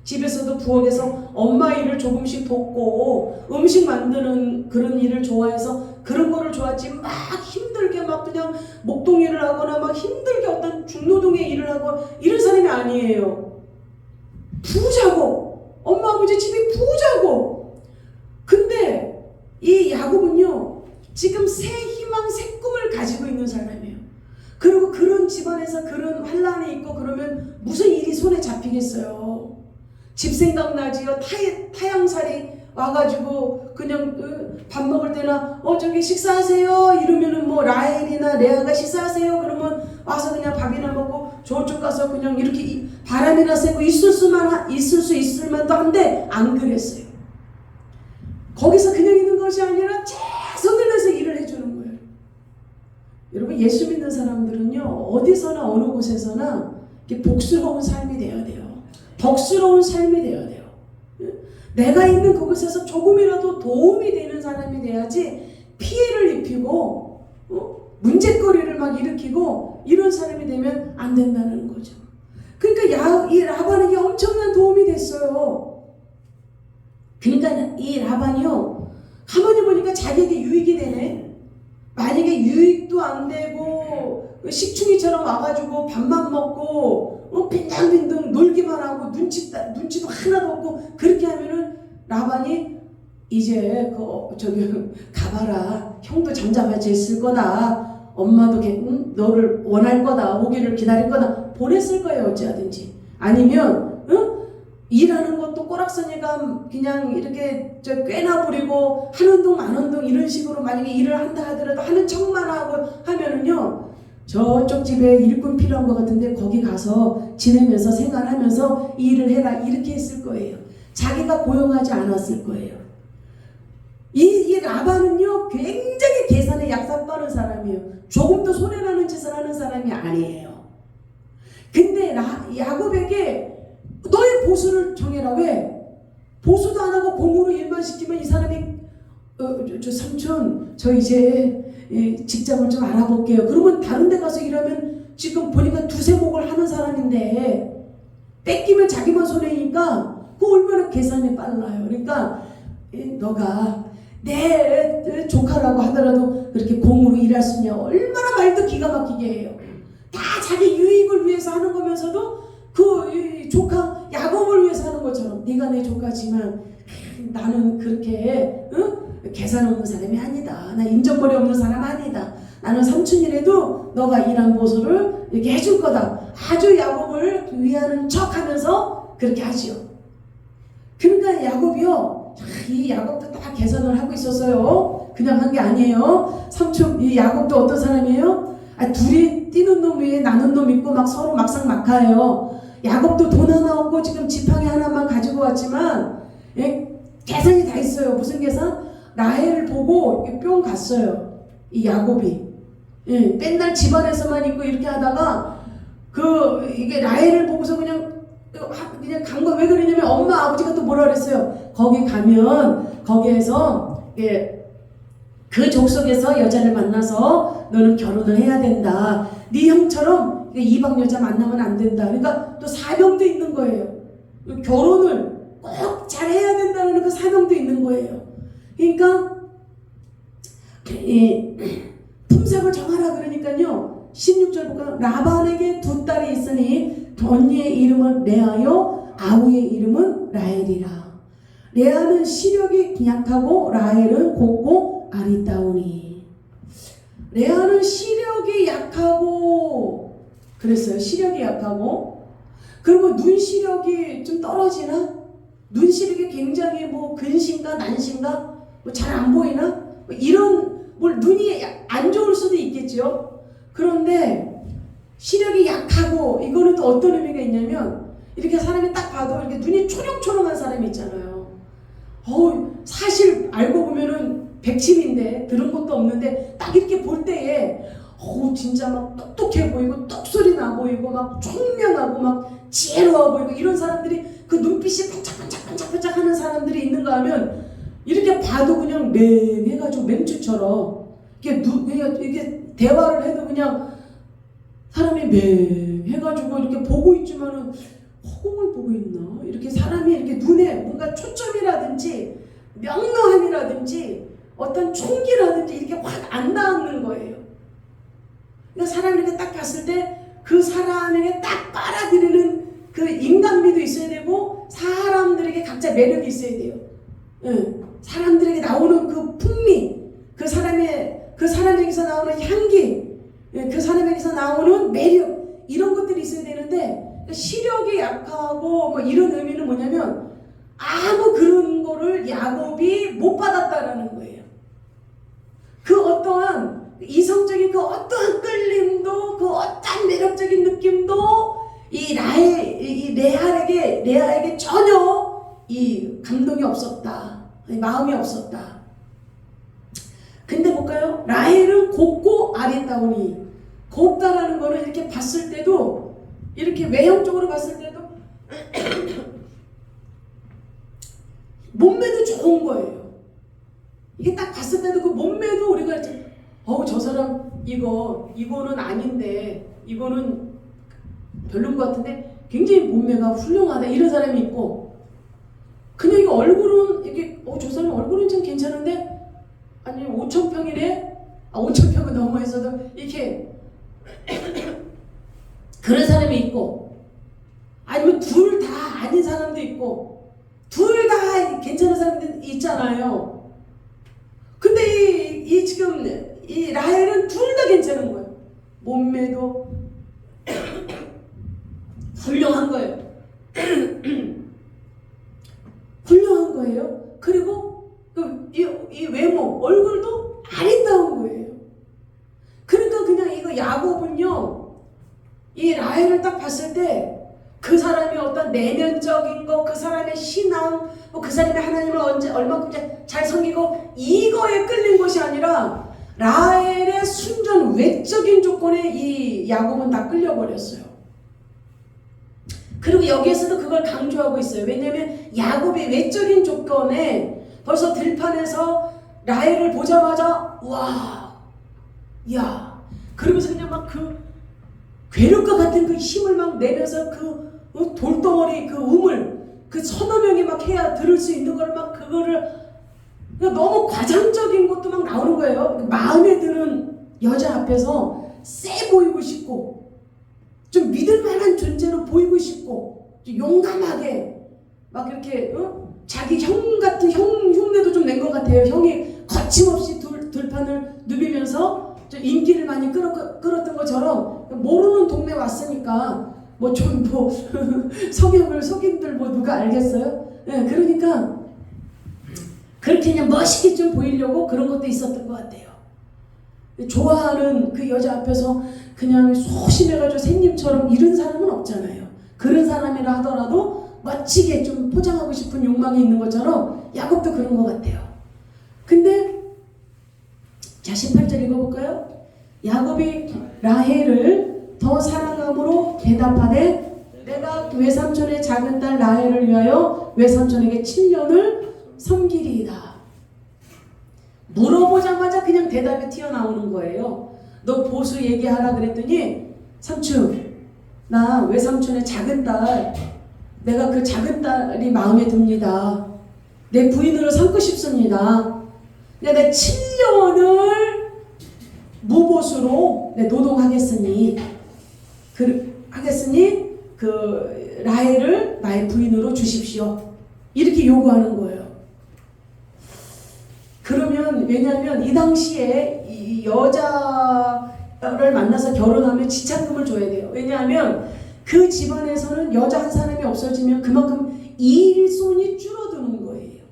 집에서도 부엌에서 엄마 일을 조금씩 돕고 음식 만드는 그런 일을 좋아해서 그런 거를 좋아하지 막 힘들게 막 그냥 목동일을 하거나 막 힘들게 어떤 중노동의 일을 하고 이런 사람이 아니에요. 부자고 엄마 아버지 집이 부자고. 근데 이 야곱은요 지금 새 희망 새 꿈을 가지고 있는 사람이에요. 그리고 그런 집안에서 그런 환란이 있고 그러면 무슨 일이 손에 잡히겠어요. 집 생각나지요. 타양살이 와가지고 그냥 밥 먹을 때나 저기 식사하세요 이러면은 뭐 라헬이나 레아가 식사하세요 그러면 와서 그냥 밥이나 먹고 저쪽 가서 그냥 이렇게 바람이나 쐬고 있을 수 있을 만도 한데 안 그랬어요. 거기서 그냥 있는 것이 아니라 최선을 다해서 일을 해주는 거예요. 여러분 예수 믿는 사람들은요 어디서나 어느 곳에서나 복스러운 삶이 되어야 돼요. 덕스러운 삶이 되어야 돼요. 내가 있는 그곳에서 조금이라도 도움이 되는 사람이 돼야지 피해를 입히고 문제거리를 막 일으키고 이런 사람이 되면 안 된다는 거죠. 그러니까 이 라반에게 엄청난 도움이 됐어요. 그러니까 이 라반이요 가만히 보니까 자기에게 유익이 되네. 만약에 유익도 안 되고 식충이처럼 와가지고 밥만 먹고 빈둥빈둥 놀기만 하고 눈치도 하나도 없고 그렇게 하면은 라반이 이제 저기 가봐라 형도 잠잠하지 있을 거다 엄마도 너를 원할 거다 오기를 기다릴 거다 보냈을 거예요. 어찌하든지. 아니면 일하는 것도 꼬락서니가 그냥 이렇게 꽤나 부리고 하는 동 마는 동 이런 식으로 만약에 일을 한다 하더라도 하는 척만 하고 하면은요 저쪽 집에 일꾼 필요한 것 같은데 거기 가서 지내면서 생활하면서 일을 해라 이렇게 했을 거예요. 자기가 고용하지 않았을 거예요. 이 라반은요 굉장히 계산에 약삭 빠른 사람이에요. 조금도 손해나는 짓을 하는 사람이 아니에요. 근데 야곱에게 너의 보수를 정해라. 왜? 보수도 안 하고 공으로 일만 시키면 이 사람이 저 삼촌 저 이제 직장을 좀 알아볼게요. 그러면 다른 데 가서 일하면 지금 보니까 두세 목을 하는 사람인데 뺏기면 자기만 손해니까 그 얼마나 계산이 빨라요. 그러니까 너가 내 조카라고 하더라도 그렇게 공으로 일할 수 있냐. 얼마나 말도 기가 막히게 해요. 다 자기 유익을 위해서 하는 거면서도 그 조카 야곱을 위해서 하는 것처럼 네가 내 조카지만 나는 그렇게 계산 없는 사람이 아니다. 나 인정머리 없는 사람 아니다. 나는 삼촌이라도 너가 일한 보수를 이렇게 해줄 거다. 아주 야곱을 위하는 척하면서 그렇게 하지요. 그러니까 야곱이요, 이 야곱도 다 계산을 하고 있었어요. 그냥 한 게 아니에요. 삼촌 이 야곱도 어떤 사람이에요? 둘이 뛰는 놈 위에 나는 놈 있고 막 서로 막상막하예요. 야곱도 돈 하나 없고 지금 지팡이 하나만 가지고 왔지만 계산이 다 있어요. 무슨 계산? 라헬을 보고 뿅 갔어요. 이 야곱이 맨날 집안에서만 있고 이렇게 하다가 이게 라헬을 보고서 그냥 간 거. 왜 그러냐면 엄마 아버지가 또 뭐라 그랬어요. 거기 가면 거기에서 그 족속에서 여자를 만나서 너는 결혼을 해야 된다. 네 형처럼 이방 여자 만나면 안 된다. 그러니까 또 사명도 있는 거예요. 결혼을 꼭 잘 해야 된다는 그 사명도 있는 거예요. 그러니까 품삯을 정하라 그러니까요. 16절 볼까요? 라반에게 두 딸이 있으니 언니의 이름은 레아요 아우의 이름은 라헬이라. 레아는 시력이 약하고 라헬은 곱고 아리따우니. 레아는 시력이 약하고 그랬어요. 시력이 약하고 그리고 눈 시력이 좀 떨어지나? 눈 시력이 굉장히 뭐 근신가 난신가? 뭐 잘 안 보이나? 뭐 이런 눈이 안 좋을 수도 있겠죠. 그런데 시력이 약하고 이거는 또 어떤 의미가 있냐면 이렇게 사람이 딱 봐도 이렇게 눈이 초롱초롱한 사람이 있잖아요. 사실 알고 보면은 백침인데 들은 것도 없는데 딱 이렇게 볼 때에 진짜 막 똑똑해 보이고 똑소리 나 보이고 막 총명하고 막 지혜로워 보이고 이런 사람들이 그 눈빛이 반짝반짝 하는 사람들이 있는가 하면 이렇게 봐도 그냥 맹해가지고 맹추처럼 이게 대화를 해도 그냥 사람이 맹해가지고 이렇게 보고 있지만은 허공을 보고 있나? 이렇게 사람이 이렇게 눈에 뭔가 초점이라든지 명료함이라든지 어떤 총기라든지 이렇게 확 안 닿는 거예요. 그러니까 사람을 이렇게 딱 봤을 때 그 사람에게 딱 빨아들이는 그 인간미도 있어야 되고 사람들에게 각자 매력이 있어야 돼요. 사람들에게 나오는 그 풍미, 그 사람에게서 나오는 향기, 그 사람에게서 나오는 매력 이런 것들이 있어야 되는데 시력이 약하고 뭐 이런 의미는 뭐냐면 아무 그런 거를 야곱이 못 받았다라는 거예요. 그 어떠한 이성적인 그 어떠한 끌림도 그 어떠한 매력적인 느낌도 이 레아에게 전혀 이 감동이 없었다. 마음이 없었다. 근데 볼까요? 라헬은 곱고 아리따우니. 곱다라는 거는 이렇게 봤을 때도 이렇게 외형적으로 봤을 때도 몸매도 좋은 거예요. 이게 딱 봤을 때도 그 몸매도 우리가 이제 저 사람 이거는 아닌데 이거는 별론 것 같은데 굉장히 몸매가 훌륭하다 이런 사람이 있고 그냥 이거 얼굴은 이게 저 사람 얼굴은 좀 괜찮은데 아니 5,000평이래 5,000평은 넘어있어도 이렇게 그런 사람이 있고 아니면 둘 다 아닌 사람도 있고 둘 다 괜찮은 사람들 있잖아요. 근데 지금 이 라헬은 둘 다 괜찮은 거예요. 몸매도 훌륭한 거예요. 훌륭한 거예요. 그리고 이 외모, 얼굴도 아리따운 거예요. 그러니까 그냥 이거 야곱은요, 이 라헬을 딱 봤을 때 그 사람이 어떤 내면적인 거, 그 사람의 신앙, 그 사람이 하나님을 얼마큼 잘 섬기고 이거에 끌린 것이 아니라 라헬의 순전 외적인 조건에 이 야곱은 다 끌려버렸어요. 그리고 여기에서도 그걸 강조하고 있어요. 왜냐하면 야곱의 외적인 조건에 벌써 들판에서 라헬을 보자마자 야 그러면서 그냥 막 괴력과 같은 그 힘을 막 내면서 돌덩어리 우물 서너 명이 막 해야 들을 수 있는 걸 막 그거를 너무 과장적인 것도 막 나오는 거예요. 마음에 드는 여자 앞에서 세 보이고 싶고 좀 믿을 만한 존재로 보이고 싶고 좀 용감하게 막 이렇게 자기 형 같은 흉내도 좀 낸 것 같아요. 형이 거침없이 들판을 누비면서 좀 인기를 많이 끌었던 것처럼 모르는 동네 왔으니까 뭐 좀 뭐 성형을 속인들 뭐 누가 알겠어요? 네, 그러니까 그렇게 그냥 멋있게 좀 보이려고 그런 것도 있었던 것 같아요. 좋아하는 그 여자 앞에서 그냥 소심해가지고 생님처럼 이런 사람은 없잖아요. 그런 사람이라 하더라도 멋지게 좀 포장하고 싶은 욕망이 있는 것처럼 야곱도 그런 것 같아요. 근데 자 18절 읽어볼까요? 야곱이 라헬을 더 사랑함으로 대답하되 내가 외삼촌의 작은 딸 라헬을 위하여 외삼촌에게 7년을 섬기리이다. 물어보자마자 그냥 대답이 튀어나오는 거예요. 너 보수 얘기하라 그랬더니 삼촌 나 외삼촌의 작은 딸 내가 그 작은 딸이 마음에 듭니다. 내 부인으로 삼고 싶습니다. 내 7년을 무보수로 노동하겠으니 그 라헬을 나의 부인으로 주십시오. 이렇게 요구하는 거예요. 그러면 왜냐하면 이 당시에 이 여자를 만나서 결혼하면 지참금을 줘야 돼요. 왜냐하면 그 집안에서는 여자 한 사람이 없어지면 그만큼 일손이 줄어드는 거예요.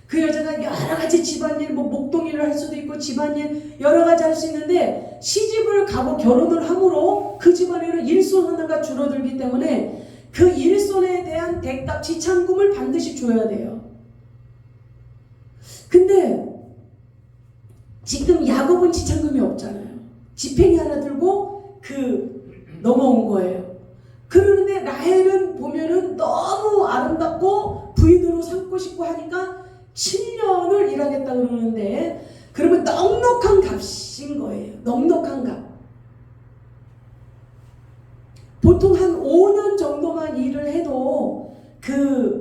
그 여자가 여러 가지 집안일, 뭐 목동일을 할 수도 있고 집안일 여러 가지 할 수 있는데 시집을 가고 결혼을 함으로 그 집안에는 일손 하나가 줄어들기 때문에 그 일손에 대한 대값 지참금을 반드시 줘야 돼요. 근데 지금 야곱은 지참금이 없잖아요. 지팽이 하나 들고 넘어온 거예요. 그러는데 라헬은 보면은 너무 아름답고 부인으로 삼고 싶고 하니까 7년을 일하겠다 그러는데 그러면 넉넉한 값인 거예요. 넉넉한 값. 보통 한 5년 정도만 일을 해도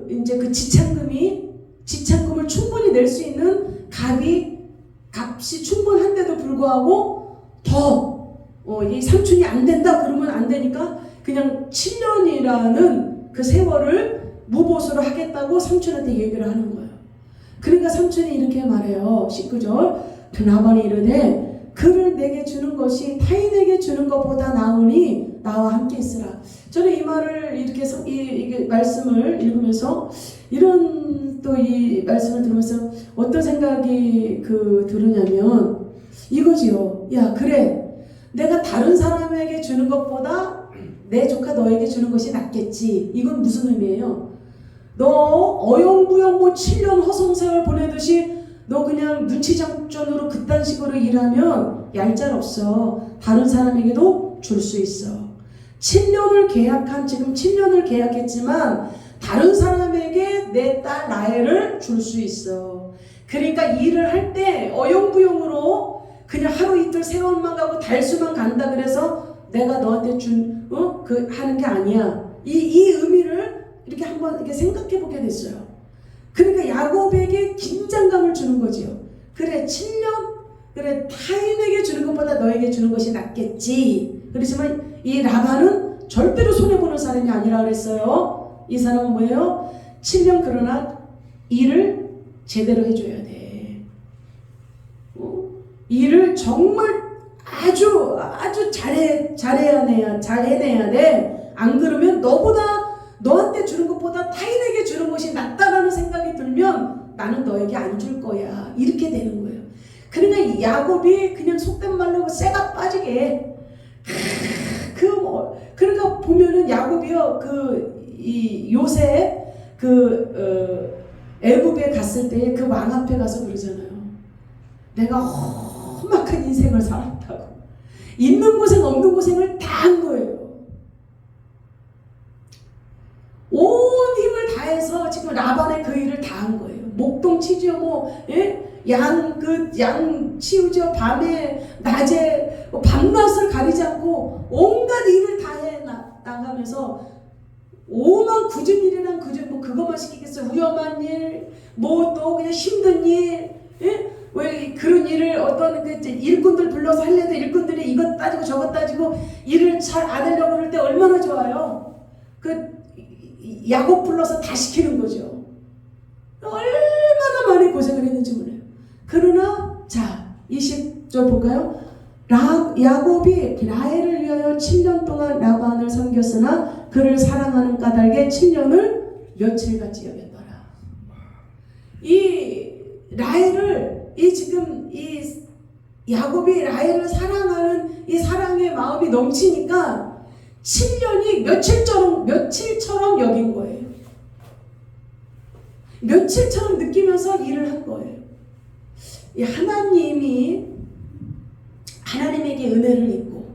이제 그 지참금을 충분히 낼 수 있는 값이 충분한데도 불구하고 이 삼촌이 안 된다 그러면 안 되니까 그냥 7년이라는 그 세월을 무보수로 하겠다고 삼촌한테 얘기를 하는 거예요. 그러니까 삼촌이 이렇게 말해요. 19절 라반이 이르되 그를 내게 주는 것이 타인에게 주는 것보다 나으니 나와 함께 있으라. 저는 이 말을 이렇게 이게 말씀을 읽으면서 이런 또 이 말씀을 들으면서 어떤 생각이 들으냐면 이거지요. 야 그래 내가 다른 사람에게 주는 것보다 내 조카 너에게 주는 것이 낫겠지. 이건 무슨 의미예요? 너 어영부영 7년 허송세월 보내듯이 너 그냥 눈치장전으로 그딴 식으로 일하면 얄짤없어. 다른 사람에게도 줄 수 있어. 7년을 지금 7년을 계약했지만 다른 사람에게 내 딸 라헬을 줄 수 있어. 그러니까 일을 할 때 어영부영으로 그냥 하루 이틀 세월만 가고 달수만 간다 그래서 내가 너한테 하는 게 아니야. 이 의미를 이렇게 한번 이렇게 생각해 보게 됐어요. 그러니까 야곱에게 긴장감을 주는 거지요. 그래 7년 그래 타인에게 주는 것보다 너에게 주는 것이 낫겠지. 그렇지만 이 라반은 절대로 손해보는 사람이 아니라 그랬어요. 이 사람은 뭐예요? 7년 그러나 일을 제대로 해줘야 돼. 일을 정말 아주 잘해내야 돼. 안 그러면 너한테 주는 것보다 타인에게 주는 것이 낫다라는 생각이 들면 나는 너에게 안 줄 거야. 이렇게 되는 거예요. 그러니까 야곱이 그냥 속된 말로 쇠가 빠지게 그러니까 보면은 야곱이요 이 요새 애굽에 갔을 때 그 왕 앞에 가서 그러잖아요. 내가 험악한 인생을 살았다고. 있는 고생 없는 고생을 다 한 거예요. 온 힘을 다해서 지금 라반의 그 일을 다 한 거예요. 목동 치죠, 양 치우죠, 밤에 낮에 밤낮을 가리지 않고 온갖 일을 다 해 나가면서 오만 굳은 일이란 그것만 시키겠어요. 위험한 일, 또 그냥 힘든 일, 왜 그런 일을 어떤 일꾼들 불러서 하려도 일꾼들이 이것 따지고 저것 따지고 일을 잘 안 하려고 그럴 때 얼마나 좋아요. 야곱 불러서 다 시키는 거죠. 얼마나 많이 고생을 했는지 몰라요. 그러나 자 20절 볼까요? 야곱이 라헬을 위하여 7년 동안 라반을 섬겼으나 그를 사랑하는 까닭에 7년을 며칠같이 여겼더라. 이 라헬을 이 야곱이 라헬을 사랑하는 이 사랑의 마음이 넘치니까 7년이 며칠처럼 여긴 거예요. 며칠처럼 느끼면서 일을 한 거예요. 이 하나님에게 은혜를 입고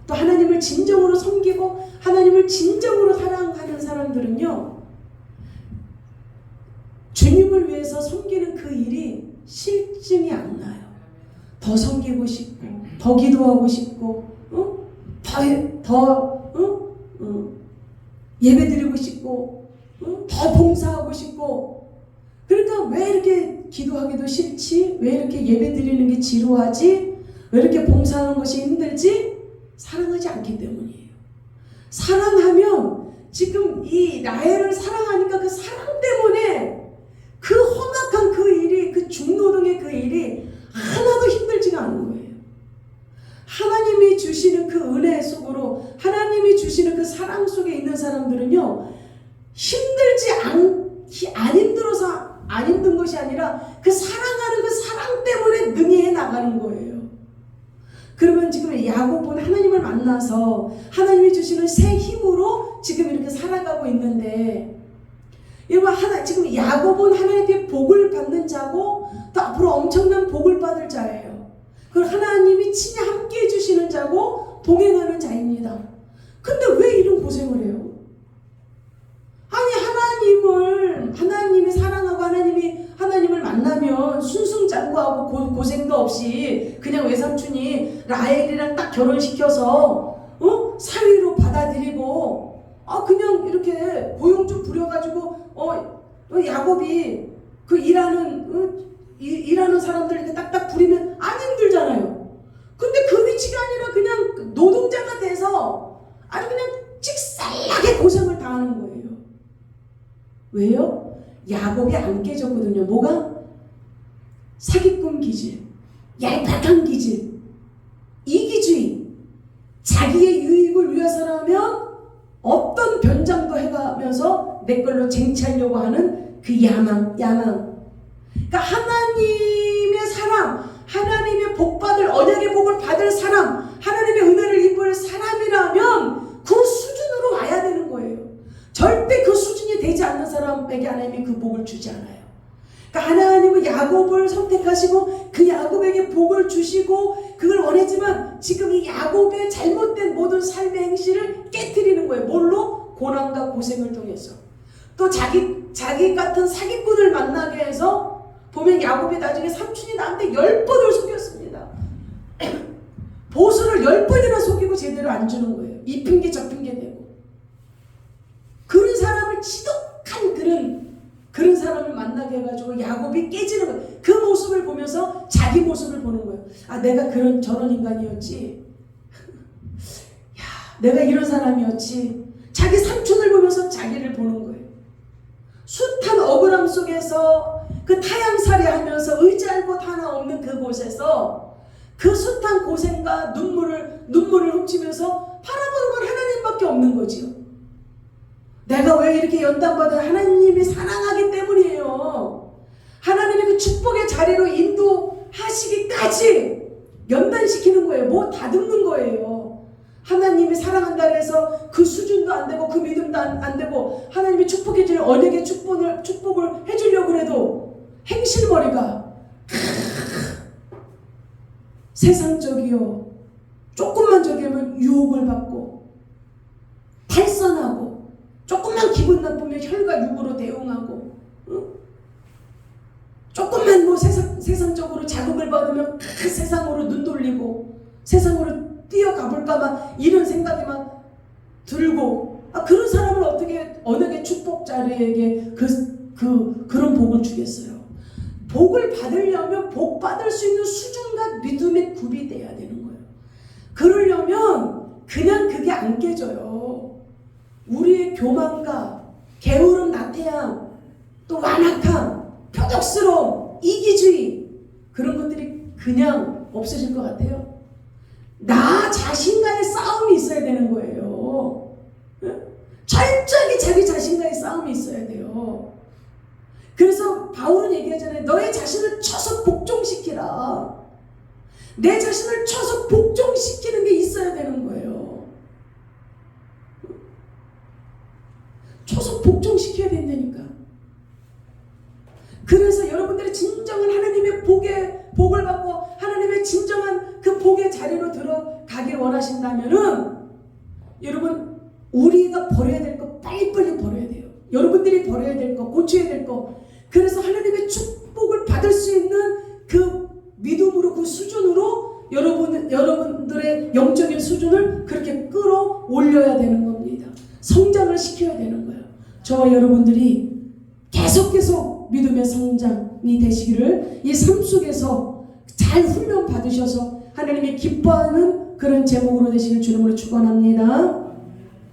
또 하나님을 진정으로 섬기고 하나님을 진정으로 사랑하는 사람들은요, 주님을 위해서 섬기는 그 일이 실증이 안 나요. 더 섬기고 싶고 더 기도하고 싶고 더 예배드리고 싶고 더 봉사하고 싶고. 그러니까 왜 이렇게 기도하기도 싫지? 왜 이렇게 예배드리는 게 지루하지? 왜 이렇게 봉사하는 것이 힘들지? 사랑하지 않기 때문이에요. 사랑하면 지금 이 라헬을 사랑하니까 그 사랑 때문에 그 험악한 그 일이, 그 중노동의 그 일이 하나도 힘들지가 않은 거예요. 하나님이 주시는 그 은혜 속으로, 하나님이 주시는 그 사랑 속에 있는 사람들은요, 안 힘들어서 안 힘든 것이 아니라 그 사랑하는 그 사랑 때문에 능히 해 나가는 거예요. 그러면 지금 야곱은 하나님을 만나서 하나님이 주시는 새 힘으로 지금 이렇게 살아가고 있는데, 여러분, 지금 야곱은 하나님께 복을 받는 자고 또 앞으로 엄청난 복을 받을 자예요. 그리고 하나님이 친히 함께 해주시는 자고 동행하는 자입니다. 근데 왜 이런 고생을 해요? 아니, 하나님이 사랑하고 하나님을 만나면 순승장구하고 고생도 없이 그냥 외삼촌이 라헬이랑 딱 결혼시켜서 사위로 받아들이고 그냥 이렇게 보용 좀 부려가지고 야곱이 그 일하는 사람들 이렇게 딱딱 부리면 안 힘들잖아요. 근데 그 위치가 아니라 그냥 노동자가 돼서 아주 그냥 직살나게 고생을 당하는 거예요. 왜요? 야곱이 안 깨졌거든요. 뭐가? 사기꾼 기질, 얄팍한 기질, 이기주의, 자기의 유익을 위해서라면 어떤 변장도 해가면서 내 걸로 쟁취하려고 하는 그 야망. 그러니까 하나님의 사람, 하나님의 복받을, 언약의 복을 받을 사람, 하나님의 은혜를 입을 사람이라면 그 수준으로 와야 되는 거예요. 절대 그 수준이 되지 않는 사람에게 하나님이 그 복을 주지 않아요. 그러니까 하나님은 야곱을 선택하시고 그 야곱에게 복을 주시고 그걸 원했지만 지금 이 야곱의 잘못된 모든 삶의 행실을 깨트리는 거예요. 뭘로? 고난과 고생을 통해서. 또 자기 같은 사기꾼을 만나게 해서 보면 야곱이 나중에 삼촌이 나한테 10번을 속였습니다. 보수를 10번이나 속이고 제대로 안 주는 거예요. 이 핑계 저 핑계 대고. 그런 사람을 지독한 그런 사람을 만나게 해가지고 야곱이 깨지는 거예요. 그 모습을 보면서 자기 모습을 보는 거예요. 내가 저런 인간이었지. 내가 이런 사람이었지. 자기 삼촌을 보면서 자기를 보는 거예요. 숫한 억울함 속에서 그 타향살이 하면서 의지할 곳 하나 없는 그곳에서 그 숱한 고생과 눈물을 훔치면서 바라보는 건 하나님밖에 없는 거지요. 내가 왜 이렇게 연단받아? 하나님이 사랑하기 때문이에요. 하나님의 그 축복의 자리로 인도하시기까지 연단시키는 거예요. 뭐 다듬는 거예요. 하나님이 사랑한다 해서 그 수준도 안 되고 그 믿음도 안 되고 하나님이 축복해 주는 언약의 축복을 해주려고 해도 행실머리가 세상적이요. 조금만 저기 하면 유혹을 받고 탈선하고 조금만 기분 나쁘면 혈과 육으로 대응하고 조금만 뭐 세상적으로 자극을 받으면 그 세상으로 눈 돌리고 세상으로 뛰어가볼까 막 이런 생각이 막 들고 그런 사람을 어떻게 언약의 축복자리에게 그런 복을 주겠어요. 복을 받으려면 복 받을 수 있는 수준과 믿음의 굽이 돼야 되는 거예요. 그러려면 그냥 그게 안 깨져요. 우리의 교만과 게으름 나태함 또 완악함 표적스러움, 이기주의 그런 것들이 그냥 없어질 것 같아요. 나 자신과의 싸움이 있어야 되는 거예요. 철저하게 자기 자신과의 싸움이 있어야 돼요. 그래서 바울은 얘기하잖아요. 너의 자신을 쳐서 복종시키라. 내 자신을 쳐서 복종시키는 게 있어야 되는 거예요. 쳐서 복종시켜야 된다니까. 그래서 여러분들이 진정한 하나님의 복을 받고 하나님의 진정한 그 복의 자리로 들어가길 원하신다면은 여러분 우리가 버려야 될 거 빨리빨리 버려야 돼요. 여러분들이 버려야 될 거, 고쳐야 될 거. 그래서 하나님의 축복을 받을 수 있는 그 믿음으로 그 수준으로 여러분들의 영적인 수준을 그렇게 끌어올려야 되는 겁니다. 성장을 시켜야 되는 거예요. 저와 여러분들이 계속 믿음의 성장이 되시기를 이 삶 속에서 잘 훈련 받으셔서 하나님이 기뻐하는 그런 제목으로 되시길 주님으로 축원합니다.